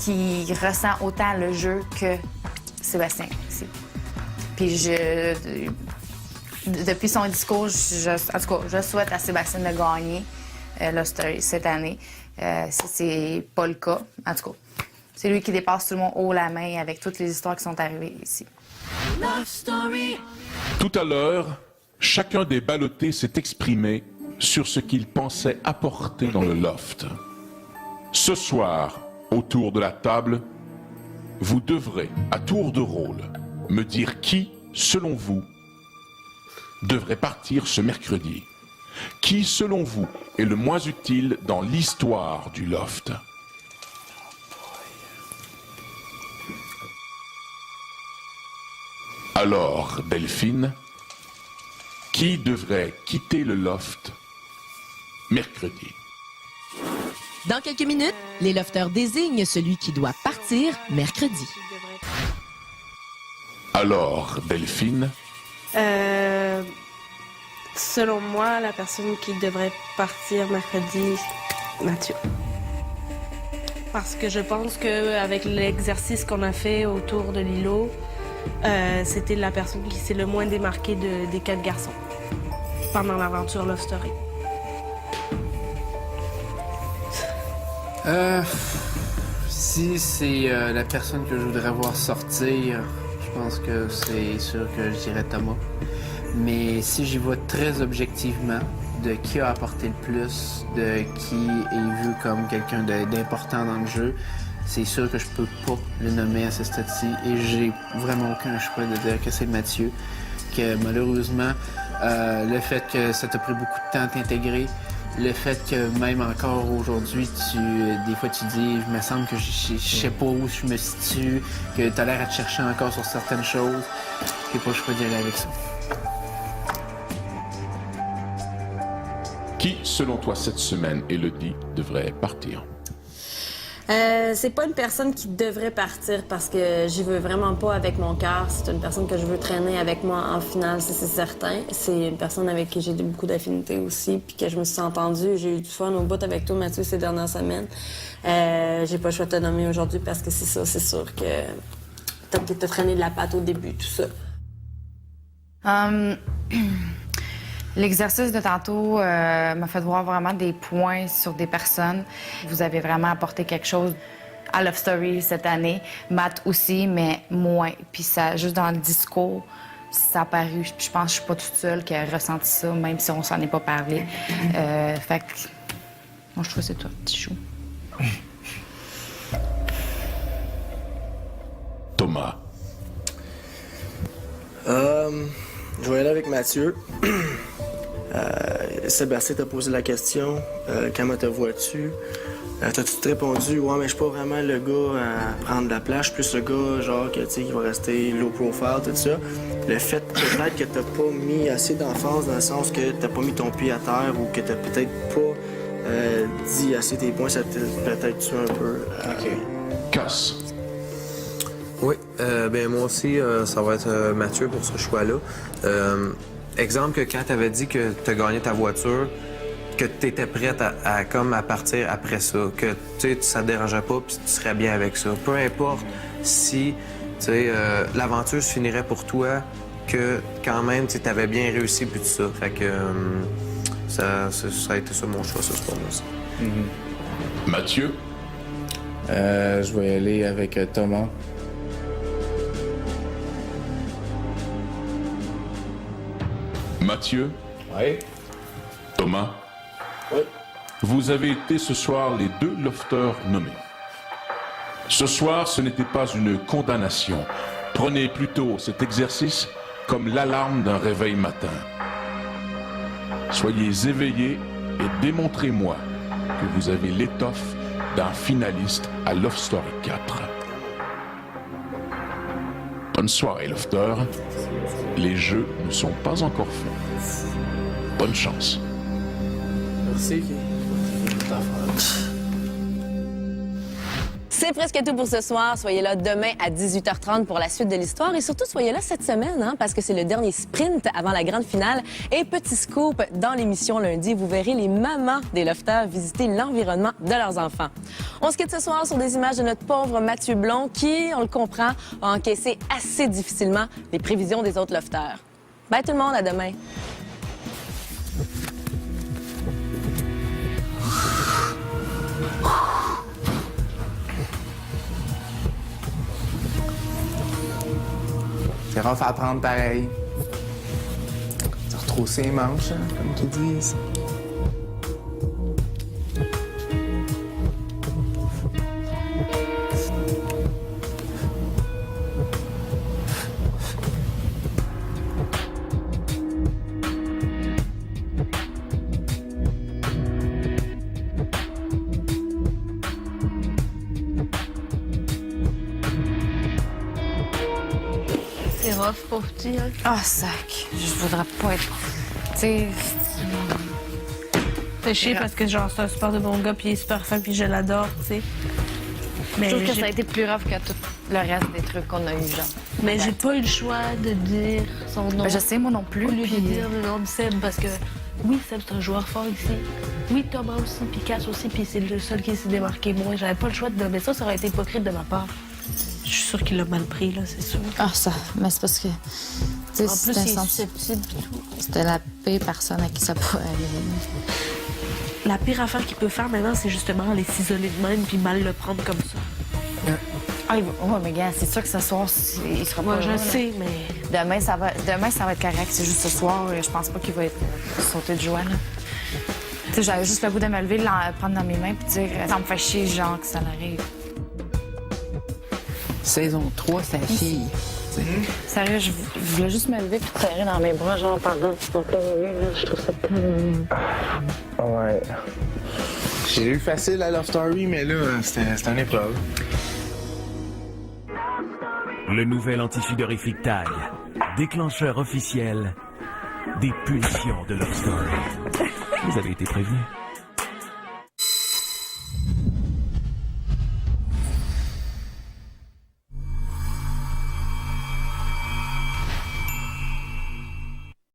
qui ressent autant le jeu que Sébastien aussi. Puis depuis son discours, en tout cas, je souhaite à Sébastien de gagner Love Story cette année. Si c'est pas le cas, en tout cas, c'est lui qui dépasse tout le monde haut la main avec toutes les histoires qui sont arrivées ici. Love Story. Tout à l'heure, chacun des ballottés s'est exprimé sur ce qu'il pensait apporter dans le loft. Ce soir, autour de la table, vous devrez, à tour de rôle, me dire qui, selon vous, devrait partir ce mercredi. Qui, selon vous, est le moins utile dans l'histoire du loft? Alors, Delphine, qui devrait quitter le loft mercredi? Dans quelques minutes, les lofteurs désignent celui qui doit partir mercredi. Alors, Delphine, Selon moi, la personne qui devrait partir mercredi, Mathieu. Parce que je pense qu'avec l'exercice qu'on a fait autour de l'îlot, c'était la personne qui s'est le moins démarquée des 4 garçons pendant l'aventure Love Story. Si c'est la personne que je voudrais voir sortir, je pense que c'est sûr que je dirais Thomas. Mais si j'y vois très objectivement, de qui a apporté le plus, de qui est vu comme quelqu'un d'important dans le jeu, c'est sûr que je peux pas le nommer à ce stade-ci. Et j'ai vraiment aucun choix de dire que c'est Mathieu. Que malheureusement, le fait que ça t'a pris beaucoup de temps à t'intégrer, le fait que même encore aujourd'hui, des fois tu dis, il me semble que je sais pas où je me situe, que tu as l'air à te chercher encore sur certaines choses. J'ai pas le choix d'y aller avec ça. qui, selon toi, cette semaine, Élodie, devrait partir? C'est pas une personne qui devrait partir parce que j'y veux vraiment pas avec mon cœur. C'est une personne que je veux traîner avec moi en finale, ça, c'est certain. C'est une personne avec qui j'ai beaucoup d'affinités aussi, puis que je me suis entendue. J'ai eu du fun au bout avec toi, Mathieu, ces dernières semaines. J'ai pas le choix de te nommer aujourd'hui parce que c'est ça, c'est sûr que t'as traîné de la patte au début, tout ça. L'exercice de tantôt m'a fait voir vraiment des points sur des personnes. Vous avez vraiment apporté quelque chose à Love Story cette année. Matt aussi, mais moins. Puis ça, juste dans le discours, ça a paru. Je pense que je suis pas toute seule qui a ressenti ça, même si on s'en est pas parlé. Fait que... Moi, je trouve que c'est toi, petit chou. Thomas. Je vais aller avec Mathieu. Sébastien t'a posé la question, comment te vois-tu? T'as tout répondu, ouais, mais je suis pas vraiment le gars à prendre la place, je suis plus le gars, genre, que, qui va rester low profile, tout ça. Le fait peut-être que t'as pas mis assez d'emphase dans le sens que t'as pas mis ton pied à terre ou que t'as peut-être pas dit assez tes points, ça t'a peut-être tué un peu. OK. Casse. Oui, ben moi aussi, ça va être Mathieu pour ce choix-là. Exemple que quand tu avais dit que tu as gagné ta voiture, que tu étais prête à partir après ça, que ça te dérangeait pas puis tu serais bien avec ça. Peu importe si l'aventure se finirait pour toi, que quand même tu avais bien réussi puis tout ça. Fait que ça a été ça mon choix ce soir-là aussi. Mathieu? Je vais y aller avec Thomas. Mathieu? Oui. Thomas? Oui. Vous avez été ce soir les 2 lofters nommés. Ce soir, ce n'était pas une condamnation. Prenez plutôt cet exercice comme l'alarme d'un réveil matin. Soyez éveillés et démontrez-moi que vous avez l'étoffe d'un finaliste à Love Story 4. Bonne soirée, Lofter. Les jeux ne sont pas encore faits. Bonne chance. Merci. C'est C'est presque tout pour ce soir. Soyez là demain à 18h30 pour la suite de l'histoire. Et surtout, soyez là cette semaine, hein, parce que c'est le dernier sprint avant la grande finale. Et petit scoop, dans l'émission lundi, vous verrez les mamans des lofters visiter l'environnement de leurs enfants. On se quitte ce soir sur des images de notre pauvre Mathieu Blond qui, on le comprend, a encaissé assez difficilement les prévisions des autres lofters. Bye tout le monde, à demain. C'est rough à prendre pareil. Se retrousser les manches, hein, comme qu'ils disent. C'est rough pour petit, hein? Ah, sac. Je voudrais pas être... Tu sais... Fait chier parce que genre c'est un super de bon gars puis il est super fin puis je l'adore, tu sais. Je Mais trouve que j'ai- ça a été plus rough que tout le reste des trucs qu'on a eu, genre. Mais j'ai pas eu le choix de dire son nom. Ben, je sais, moi non plus. Au lieu puis- de dire le nom de Seb parce que oui, Seb c'est un joueur fort ici. Oui, Thomas aussi, puis Cass aussi, puis c'est le seul qui s'est démarqué. Moi, j'avais pas le choix de nommer ça, ça aurait été hypocrite de ma part. Je suis sûre qu'il l'a mal pris, là, c'est sûr. Ah, ça. Mais c'est parce que. Tu sais, En plus, c'était il est sens- susceptible pis tout. C'était la pire personne à qui ça pourrait arriver. La pire affaire qu'il peut faire maintenant, c'est justement aller s'isoler de même puis mal le prendre comme ça. Ah, ouais, mais gars, c'est sûr que ce soir, il sera Moi, pas je là, là. sais, mais Demain, ça va être correct. C'est juste ce soir. Je pense pas qu'il va être sauté de joie, là. Tu sais, j'avais juste le goût de me lever, de le prendre dans mes mains puis dire ça me fait chier, genre, que ça l'arrive. Saison 3, c'est la fille. Sérieux, je voulais juste me lever puis te serrer dans mes bras, genre, pendant ton plein je trouve ça tellement... Ouais. J'ai eu facile à Love Story, mais là, c'était une épreuve. Le nouvel anti-sudorifique Tag, déclencheur officiel des pulsions de Love Story. Vous avez été prévenus.